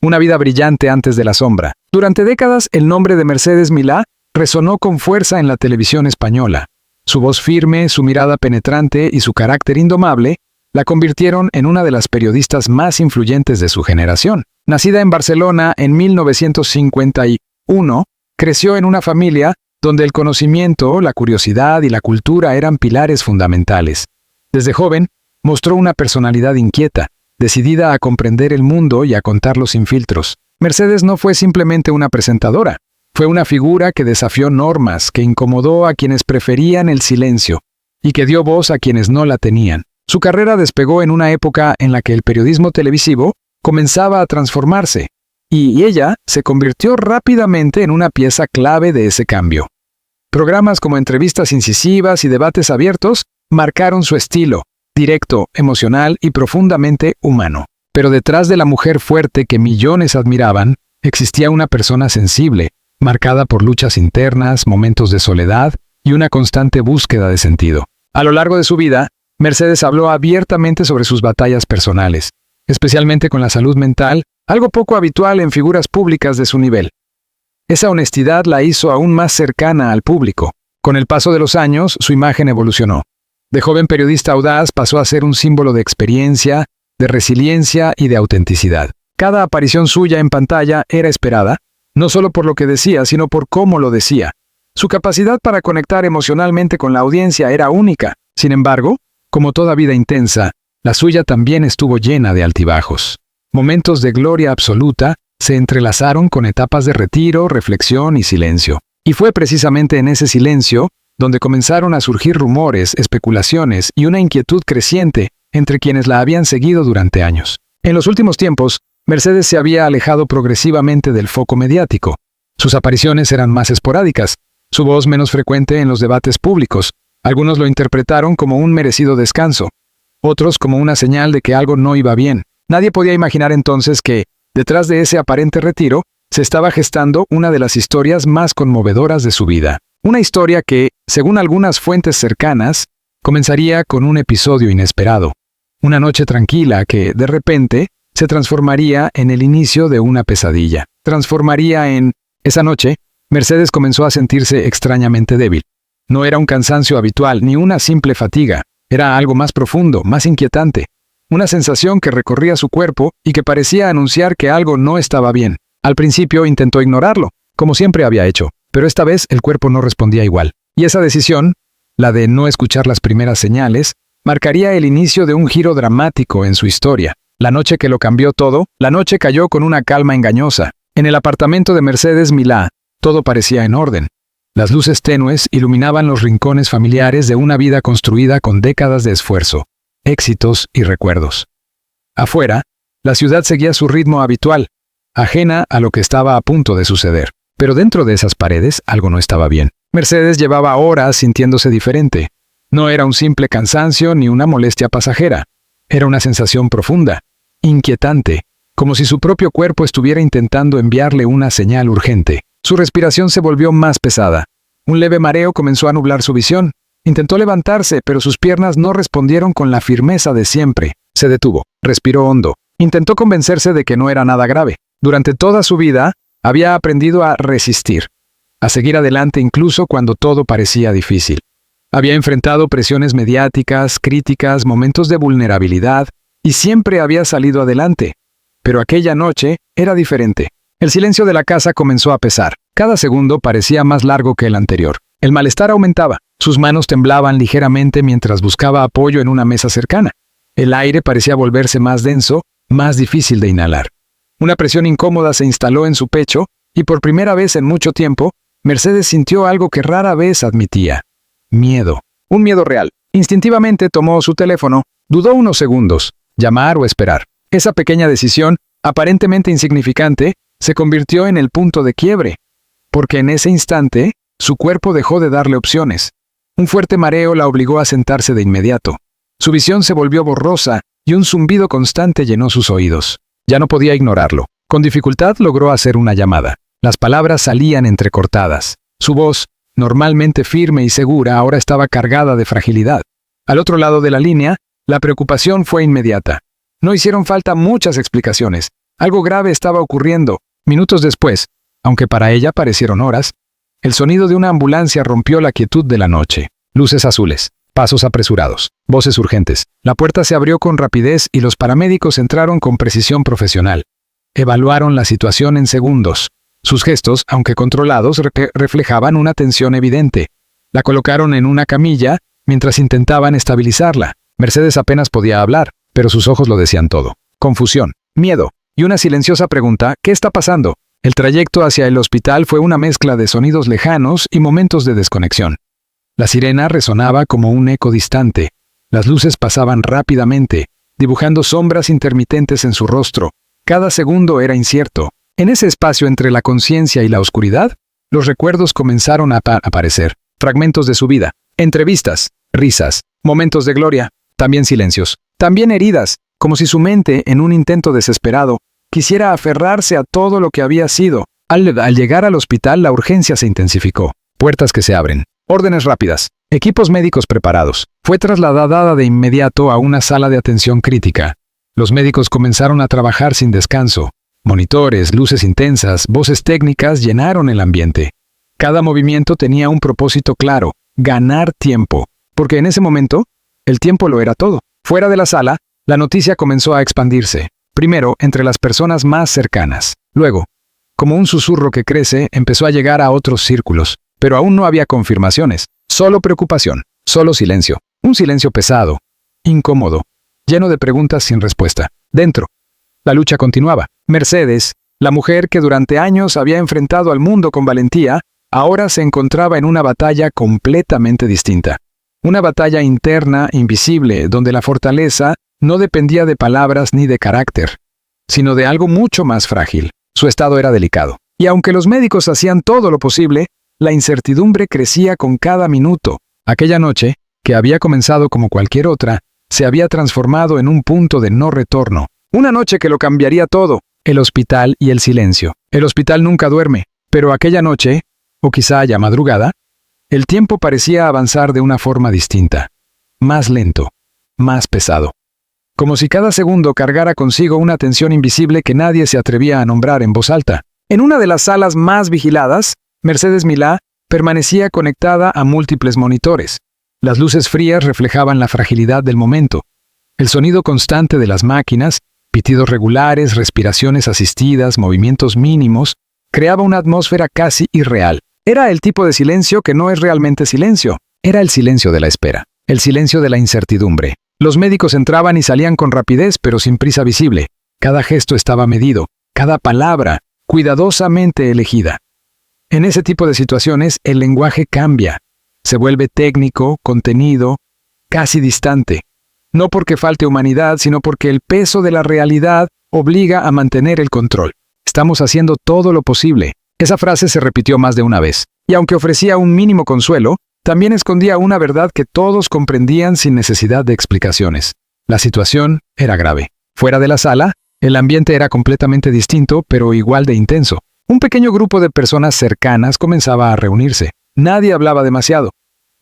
una vida brillante antes de la sombra. Durante décadas, el nombre de Mercedes Milá resonó con fuerza en la televisión española. Su voz firme, su mirada penetrante y su carácter indomable la convirtieron en una de las periodistas más influyentes de su generación. Nacida en Barcelona en 1951, creció en una familia donde el conocimiento, la curiosidad y la cultura eran pilares fundamentales. Desde joven, mostró una personalidad inquieta, decidida a comprender el mundo y a contarlo sin filtros. Mercedes no fue simplemente una presentadora, fue una figura que desafió normas, que incomodó a quienes preferían el silencio y que dio voz a quienes no la tenían. Su carrera despegó en una época en la que el periodismo televisivo comenzaba a transformarse, y ella se convirtió rápidamente en una pieza clave de ese cambio. Programas como entrevistas incisivas y debates abiertos marcaron su estilo, directo, emocional y profundamente humano. Pero detrás de la mujer fuerte que millones admiraban, existía una persona sensible, marcada por luchas internas, momentos de soledad y una constante búsqueda de sentido. A lo largo de su vida, Mercedes habló abiertamente sobre sus batallas personales, especialmente con la salud mental, algo poco habitual en figuras públicas de su nivel. Esa honestidad la hizo aún más cercana al público. Con el paso de los años, su imagen evolucionó. De joven periodista audaz pasó a ser un símbolo de experiencia, de resiliencia y de autenticidad. Cada aparición suya en pantalla era esperada, no solo por lo que decía, sino por cómo lo decía. Su capacidad para conectar emocionalmente con la audiencia era única. Sin embargo, como toda vida intensa, la suya también estuvo llena de altibajos. Momentos de gloria absoluta se entrelazaron con etapas de retiro, reflexión y silencio. Y fue precisamente en ese silencio donde comenzaron a surgir rumores, especulaciones y una inquietud creciente entre quienes la habían seguido durante años. En los últimos tiempos, Mercedes se había alejado progresivamente del foco mediático. Sus apariciones eran más esporádicas, su voz menos frecuente en los debates públicos. Algunos lo interpretaron como un merecido descanso, otros como una señal de que algo no iba bien. Nadie podía imaginar entonces que, detrás de ese aparente retiro, se estaba gestando una de las historias más conmovedoras de su vida. Una historia que, según algunas fuentes cercanas, comenzaría con un episodio inesperado. Una noche tranquila que, de repente, se transformaría en el inicio de una pesadilla. Esa noche, Mercedes comenzó a sentirse extrañamente débil. No era un cansancio habitual ni una simple fatiga, era algo más profundo, más inquietante. Una sensación que recorría su cuerpo y que parecía anunciar que algo no estaba bien. Al principio intentó ignorarlo, como siempre había hecho, pero esta vez el cuerpo no respondía igual. Y esa decisión, la de no escuchar las primeras señales, marcaría el inicio de un giro dramático en su historia. La noche que lo cambió todo, la noche cayó con una calma engañosa. En el apartamento de Mercedes Milá, todo parecía en orden. Las luces tenues iluminaban los rincones familiares de una vida construida con décadas de esfuerzo, éxitos y recuerdos. Afuera, la ciudad seguía su ritmo habitual, ajena a lo que estaba a punto de suceder. Pero dentro de esas paredes algo no estaba bien. Mercedes llevaba horas sintiéndose diferente. No era un simple cansancio ni una molestia pasajera. Era una sensación profunda, inquietante, como si su propio cuerpo estuviera intentando enviarle una señal urgente. Su respiración se volvió más pesada. Un leve mareo comenzó a nublar su visión. Intentó levantarse, pero sus piernas no respondieron con la firmeza de siempre. Se detuvo, respiró hondo. Intentó convencerse de que no era nada grave. Durante toda su vida, había aprendido a resistir, a seguir adelante incluso cuando todo parecía difícil. Había enfrentado presiones mediáticas, críticas, momentos de vulnerabilidad, y siempre había salido adelante. Pero aquella noche era diferente. El silencio de la casa comenzó a pesar. Cada segundo parecía más largo que el anterior. El malestar aumentaba. Sus manos temblaban ligeramente mientras buscaba apoyo en una mesa cercana. El aire parecía volverse más denso, más difícil de inhalar. Una presión incómoda se instaló en su pecho, y por primera vez en mucho tiempo, Mercedes sintió algo que rara vez admitía. Miedo. Un miedo real. Instintivamente tomó su teléfono, dudó unos segundos, llamar o esperar. Esa pequeña decisión, aparentemente insignificante, se convirtió en el punto de quiebre, porque en ese instante, su cuerpo dejó de darle opciones. Un fuerte mareo la obligó a sentarse de inmediato. Su visión se volvió borrosa y un zumbido constante llenó sus oídos. Ya no podía ignorarlo. Con dificultad logró hacer una llamada. Las palabras salían entrecortadas. Su voz, normalmente firme y segura, ahora estaba cargada de fragilidad. Al otro lado de la línea, la preocupación fue inmediata. No hicieron falta muchas explicaciones. Algo grave estaba ocurriendo. Minutos después, aunque para ella parecieron horas, el sonido de una ambulancia rompió la quietud de la noche. Luces azules, pasos apresurados, voces urgentes. La puerta se abrió con rapidez y los paramédicos entraron con precisión profesional. Evaluaron la situación en segundos. Sus gestos, aunque controlados, reflejaban una tensión evidente. La colocaron en una camilla mientras intentaban estabilizarla. Mercedes apenas podía hablar, pero sus ojos lo decían todo. Confusión, miedo y una silenciosa pregunta: ¿qué está pasando? El trayecto hacia el hospital fue una mezcla de sonidos lejanos y momentos de desconexión. La sirena resonaba como un eco distante. Las luces pasaban rápidamente, dibujando sombras intermitentes en su rostro. Cada segundo era incierto. En ese espacio entre la conciencia y la oscuridad, los recuerdos comenzaron a aparecer. Fragmentos de su vida, entrevistas, risas, momentos de gloria, también silencios, también heridas, como si su mente, en un intento desesperado, quisiera aferrarse a todo lo que había sido. Al llegar al hospital, la urgencia se intensificó. Puertas que se abren, órdenes rápidas, equipos médicos preparados. Fue trasladada de inmediato a una sala de atención crítica. Los médicos comenzaron a trabajar sin descanso. Monitores, luces intensas, voces técnicas llenaron el ambiente. Cada movimiento tenía un propósito claro: ganar tiempo. Porque en ese momento, el tiempo lo era todo. Fuera de la sala, la noticia comenzó a expandirse. Primero, entre las personas más cercanas. Luego, como un susurro que crece, empezó a llegar a otros círculos. Pero aún no había confirmaciones. Solo preocupación, solo silencio. Un silencio pesado, incómodo, lleno de preguntas sin respuesta. Dentro, la lucha continuaba. Mercedes, la mujer que durante años había enfrentado al mundo con valentía, ahora se encontraba en una batalla completamente distinta. Una batalla interna, invisible, donde la fortaleza no dependía de palabras ni de carácter, sino de algo mucho más frágil. Su estado era delicado. Y aunque los médicos hacían todo lo posible, la incertidumbre crecía con cada minuto. Aquella noche, que había comenzado como cualquier otra, se había transformado en un punto de no retorno. Una noche que lo cambiaría todo. El hospital y el silencio. El hospital nunca duerme, pero aquella noche, o quizá ya madrugada, el tiempo parecía avanzar de una forma distinta. Más lento, más pesado. Como si cada segundo cargara consigo una tensión invisible que nadie se atrevía a nombrar en voz alta. En una de las salas más vigiladas, Mercedes Milá permanecía conectada a múltiples monitores. Las luces frías reflejaban la fragilidad del momento. El sonido constante de las máquinas, pitidos regulares, respiraciones asistidas, movimientos mínimos, creaba una atmósfera casi irreal. Era el tipo de silencio que no es realmente silencio. Era el silencio de la espera, el silencio de la incertidumbre. Los médicos entraban y salían con rapidez, pero sin prisa visible. Cada gesto estaba medido, cada palabra cuidadosamente elegida. En ese tipo de situaciones, el lenguaje cambia. Se vuelve técnico, contenido, casi distante. No porque falte humanidad, sino porque el peso de la realidad obliga a mantener el control. Estamos haciendo todo lo posible. Esa frase se repitió más de una vez. Y aunque ofrecía un mínimo consuelo, también escondía una verdad que todos comprendían sin necesidad de explicaciones. La situación era grave. Fuera de la sala, el ambiente era completamente distinto, pero igual de intenso. Un pequeño grupo de personas cercanas comenzaba a reunirse. Nadie hablaba demasiado.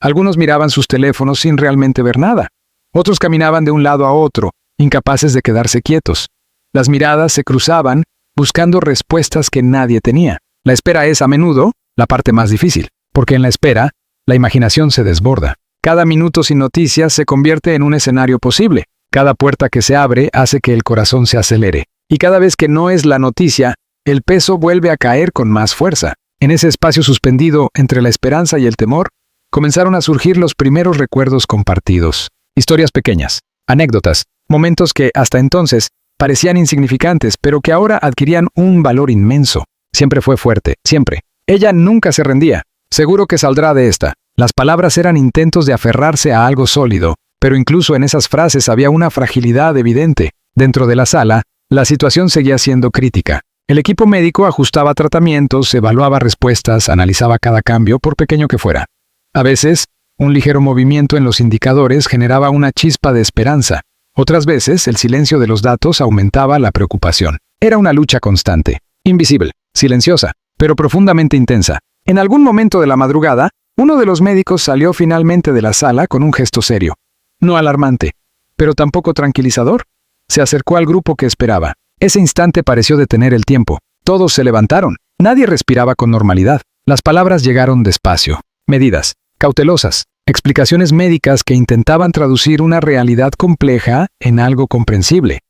Algunos miraban sus teléfonos sin realmente ver nada. Otros caminaban de un lado a otro, incapaces de quedarse quietos. Las miradas se cruzaban, buscando respuestas que nadie tenía. La espera es, a menudo, la parte más difícil, porque en la espera, la imaginación se desborda. Cada minuto sin noticias se convierte en un escenario posible. Cada puerta que se abre hace que el corazón se acelere. Y cada vez que no es la noticia, el peso vuelve a caer con más fuerza. En ese espacio suspendido entre la esperanza y el temor, comenzaron a surgir los primeros recuerdos compartidos. Historias pequeñas, anécdotas, momentos que hasta entonces parecían insignificantes, pero que ahora adquirían un valor inmenso. Siempre fue fuerte, siempre. Ella nunca se rendía. Seguro que saldrá de esta. Las palabras eran intentos de aferrarse a algo sólido, pero incluso en esas frases había una fragilidad evidente. Dentro de la sala, la situación seguía siendo crítica. El equipo médico ajustaba tratamientos, evaluaba respuestas, analizaba cada cambio, por pequeño que fuera. A veces, un ligero movimiento en los indicadores generaba una chispa de esperanza. Otras veces, el silencio de los datos aumentaba la preocupación. Era una lucha constante, invisible, silenciosa, pero profundamente intensa. En algún momento de la madrugada, uno de los médicos salió finalmente de la sala con un gesto serio. No alarmante, pero tampoco tranquilizador. Se acercó al grupo que esperaba. Ese instante pareció detener el tiempo. Todos se levantaron. Nadie respiraba con normalidad. Las palabras llegaron despacio. Medidas, cautelosas, explicaciones médicas que intentaban traducir una realidad compleja en algo comprensible.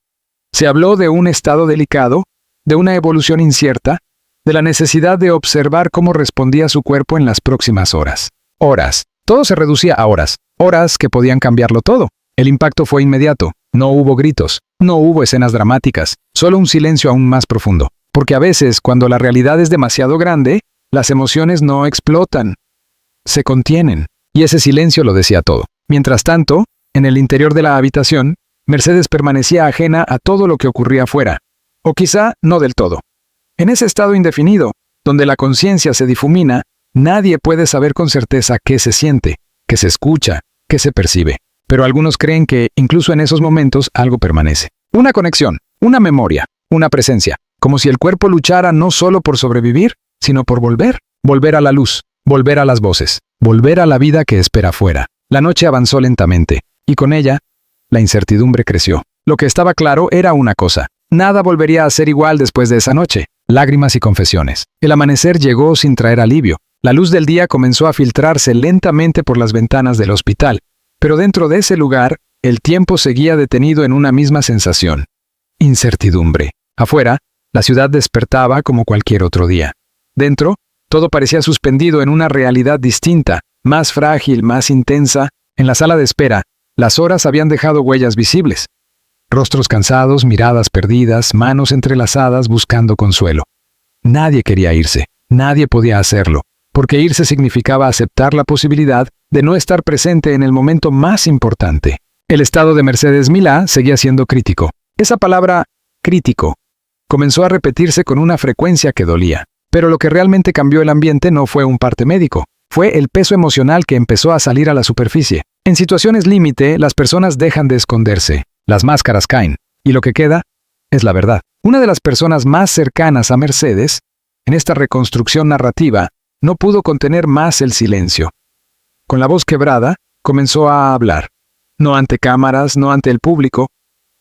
Se habló de un estado delicado, de una evolución incierta, de la necesidad de observar cómo respondía su cuerpo en las próximas horas. Horas. Todo se reducía a horas. Horas que podían cambiarlo todo. El impacto fue inmediato. No hubo gritos. No hubo escenas dramáticas. Solo un silencio aún más profundo. Porque a veces, cuando la realidad es demasiado grande, las emociones no explotan. Se contienen. Y ese silencio lo decía todo. Mientras tanto, en el interior de la habitación, Mercedes permanecía ajena a todo lo que ocurría afuera. O quizá no del todo. En ese estado indefinido, donde la conciencia se difumina, nadie puede saber con certeza qué se siente, qué se escucha, qué se percibe. Pero algunos creen que, incluso en esos momentos, algo permanece. Una conexión, una memoria, una presencia. Como si el cuerpo luchara no solo por sobrevivir, sino por volver. Volver a la luz, volver a las voces, volver a la vida que espera afuera. La noche avanzó lentamente, y con ella, la incertidumbre creció. Lo que estaba claro era una cosa. Nada volvería a ser igual después de esa noche. Lágrimas y confesiones. El amanecer llegó sin traer alivio. La luz del día comenzó a filtrarse lentamente por las ventanas del hospital. Pero dentro de ese lugar, el tiempo seguía detenido en una misma sensación. Incertidumbre. Afuera, la ciudad despertaba como cualquier otro día. Dentro, todo parecía suspendido en una realidad distinta, más frágil, más intensa. En la sala de espera, las horas habían dejado huellas visibles. Rostros cansados, miradas perdidas, manos entrelazadas buscando consuelo. Nadie quería irse, nadie podía hacerlo, porque irse significaba aceptar la posibilidad de no estar presente en el momento más importante. El estado de Mercedes Milá seguía siendo crítico. Esa palabra, crítico, comenzó a repetirse con una frecuencia que dolía. Pero lo que realmente cambió el ambiente no fue un parte médico, fue el peso emocional que empezó a salir a la superficie. En situaciones límite, las personas dejan de esconderse. Las máscaras caen, y lo que queda es la verdad. Una de las personas más cercanas a Mercedes, en esta reconstrucción narrativa, no pudo contener más el silencio. Con la voz quebrada, comenzó a hablar. No ante cámaras, no ante el público,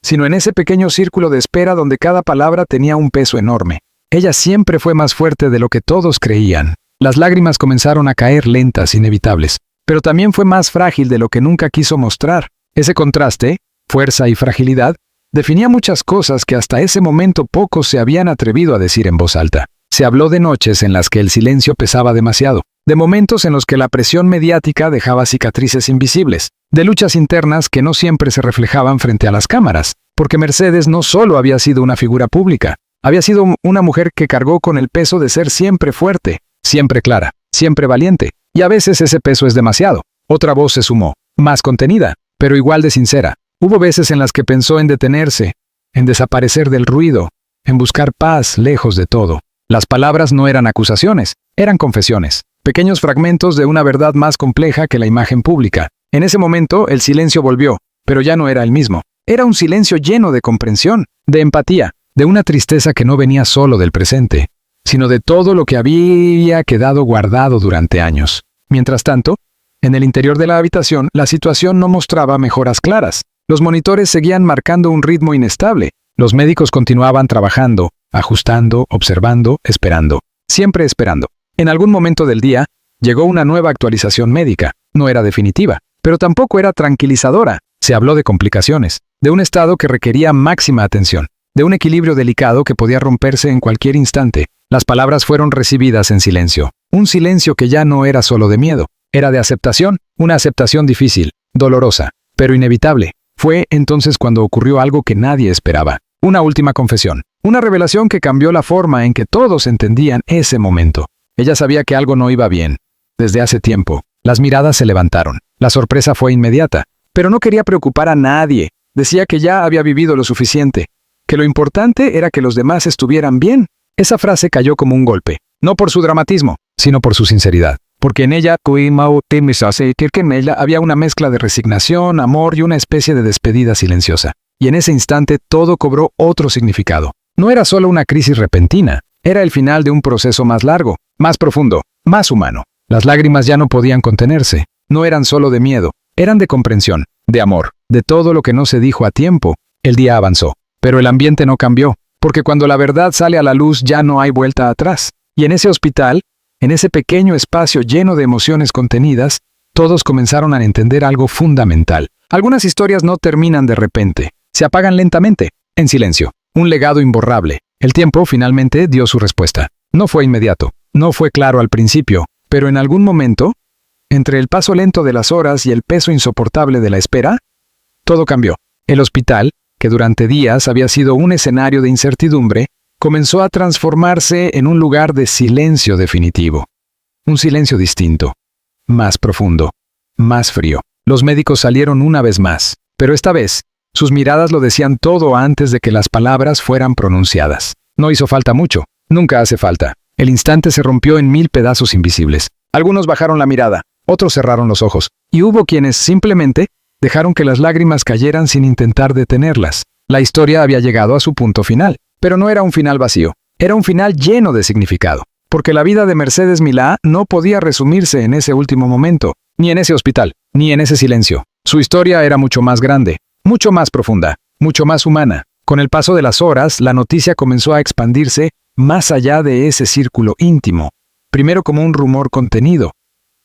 sino en ese pequeño círculo de espera donde cada palabra tenía un peso enorme. Ella siempre fue más fuerte de lo que todos creían. Las lágrimas comenzaron a caer lentas, inevitables, pero también fue más frágil de lo que nunca quiso mostrar. Ese contraste, fuerza y fragilidad, definía muchas cosas que hasta ese momento pocos se habían atrevido a decir en voz alta. Se habló de noches en las que el silencio pesaba demasiado, de momentos en los que la presión mediática dejaba cicatrices invisibles, de luchas internas que no siempre se reflejaban frente a las cámaras, porque Mercedes no solo había sido una figura pública, había sido una mujer que cargó con el peso de ser siempre fuerte, siempre clara, siempre valiente, y a veces ese peso es demasiado. Otra voz se sumó, más contenida, pero igual de sincera. Hubo veces en las que pensó en detenerse, en desaparecer del ruido, en buscar paz lejos de todo. Las palabras no eran acusaciones, eran confesiones, pequeños fragmentos de una verdad más compleja que la imagen pública. En ese momento el silencio volvió, pero ya no era el mismo. Era un silencio lleno de comprensión, de empatía, de una tristeza que no venía solo del presente, sino de todo lo que había quedado guardado durante años. Mientras tanto, en el interior de la habitación, la situación no mostraba mejoras claras. Los monitores seguían marcando un ritmo inestable. Los médicos continuaban trabajando, ajustando, observando, esperando. Siempre esperando. En algún momento del día, llegó una nueva actualización médica. No era definitiva, pero tampoco era tranquilizadora. Se habló de complicaciones, de un estado que requería máxima atención, de un equilibrio delicado que podía romperse en cualquier instante. Las palabras fueron recibidas en silencio. Un silencio que ya no era solo de miedo. Era de aceptación, una aceptación difícil, dolorosa, pero inevitable. Fue entonces cuando ocurrió algo que nadie esperaba. Una última confesión. Una revelación que cambió la forma en que todos entendían ese momento. Ella sabía que algo no iba bien. Desde hace tiempo. Las miradas se levantaron. La sorpresa fue inmediata. Pero no quería preocupar a nadie. Decía que ya había vivido lo suficiente. Que lo importante era que los demás estuvieran bien. Esa frase cayó como un golpe. No por su dramatismo, sino por su sinceridad. Porque en ella había una mezcla de resignación, amor y una especie de despedida silenciosa. Y en ese instante todo cobró otro significado. No era solo una crisis repentina, era el final de un proceso más largo, más profundo, más humano. Las lágrimas ya no podían contenerse. No eran solo de miedo, eran de comprensión, de amor, de todo lo que no se dijo a tiempo. El día avanzó, pero el ambiente no cambió, porque cuando la verdad sale a la luz ya no hay vuelta atrás. Y en ese hospital, en ese pequeño espacio lleno de emociones contenidas, todos comenzaron a entender algo fundamental. Algunas historias no terminan de repente, se apagan lentamente, en silencio. Un legado imborrable. El tiempo finalmente dio su respuesta. No fue inmediato, no fue claro al principio, pero en algún momento, entre el paso lento de las horas y el peso insoportable de la espera, todo cambió. El hospital, que durante días había sido un escenario de incertidumbre, comenzó a transformarse en un lugar de silencio definitivo. Un silencio distinto, más profundo, más frío. Los médicos salieron una vez más, pero esta vez, sus miradas lo decían todo antes de que las palabras fueran pronunciadas. No hizo falta mucho, nunca hace falta. El instante se rompió en 1000 pedazos invisibles. Algunos bajaron la mirada, otros cerraron los ojos, y hubo quienes simplemente dejaron que las lágrimas cayeran sin intentar detenerlas. La historia había llegado a su punto final, pero no era un final vacío, era un final lleno de significado, porque la vida de Mercedes Milá no podía resumirse en ese último momento, ni en ese hospital, ni en ese silencio. Su historia era mucho más grande, mucho más profunda, mucho más humana. Con el paso de las horas, la noticia comenzó a expandirse más allá de ese círculo íntimo, primero como un rumor contenido,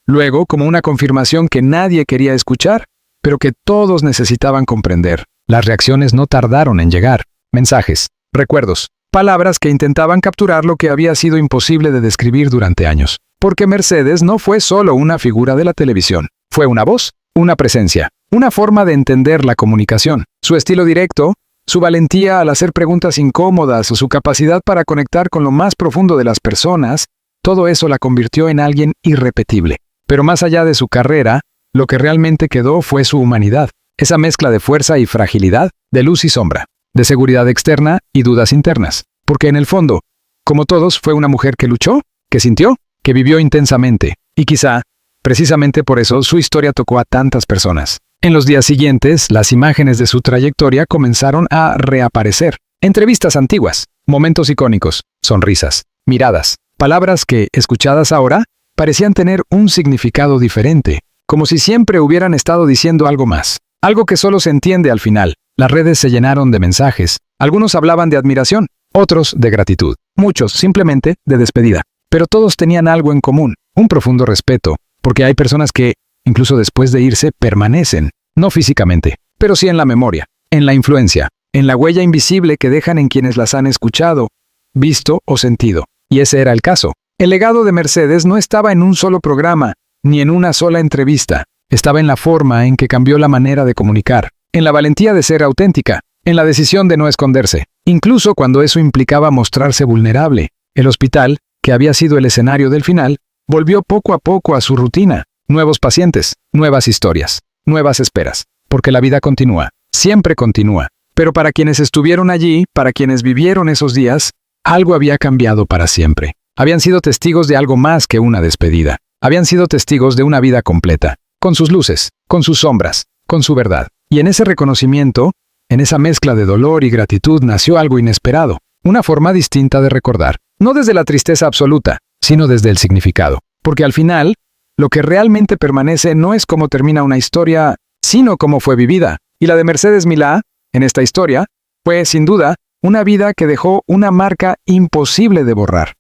luego como una confirmación que nadie quería escuchar, pero que todos necesitaban comprender. Las reacciones no tardaron en llegar. Mensajes, recuerdos, palabras que intentaban capturar lo que había sido imposible de describir durante años. Porque Mercedes no fue solo una figura de la televisión. Fue una voz, una presencia, una forma de entender la comunicación. Su estilo directo, su valentía al hacer preguntas incómodas o su capacidad para conectar con lo más profundo de las personas, todo eso la convirtió en alguien irrepetible. Pero más allá de su carrera, lo que realmente quedó fue su humanidad. Esa mezcla de fuerza y fragilidad, de luz y sombra, de seguridad externa y dudas internas. Porque en el fondo, como todos, fue una mujer que luchó, que sintió, que vivió intensamente. Y quizá, precisamente por eso, su historia tocó a tantas personas. En los días siguientes, las imágenes de su trayectoria comenzaron a reaparecer. Entrevistas antiguas, momentos icónicos, sonrisas, miradas, palabras que, escuchadas ahora, parecían tener un significado diferente, como si siempre hubieran estado diciendo algo más. Algo que solo se entiende al final. Las redes se llenaron de mensajes. Algunos hablaban de admiración, otros de gratitud, muchos simplemente de despedida. Pero todos tenían algo en común, un profundo respeto, porque hay personas que, incluso después de irse, permanecen, no físicamente, pero sí en la memoria, en la influencia, en la huella invisible que dejan en quienes las han escuchado, visto o sentido. Y ese era el caso. El legado de Mercedes no estaba en un solo programa, ni en una sola entrevista. Estaba en la forma en que cambió la manera de comunicar, en la valentía de ser auténtica, en la decisión de no esconderse, incluso cuando eso implicaba mostrarse vulnerable. El hospital, que había sido el escenario del final, volvió poco a poco a su rutina. Nuevos pacientes, nuevas historias, nuevas esperas. Porque la vida continúa, siempre continúa. Pero para quienes estuvieron allí, para quienes vivieron esos días, algo había cambiado para siempre. Habían sido testigos de algo más que una despedida. Habían sido testigos de una vida completa, con sus luces, con sus sombras, con su verdad. Y en ese reconocimiento, en esa mezcla de dolor y gratitud nació algo inesperado, una forma distinta de recordar, no desde la tristeza absoluta, sino desde el significado. Porque al final, lo que realmente permanece no es cómo termina una historia, sino cómo fue vivida. Y la de Mercedes Milá, en esta historia, fue, sin duda, una vida que dejó una marca imposible de borrar.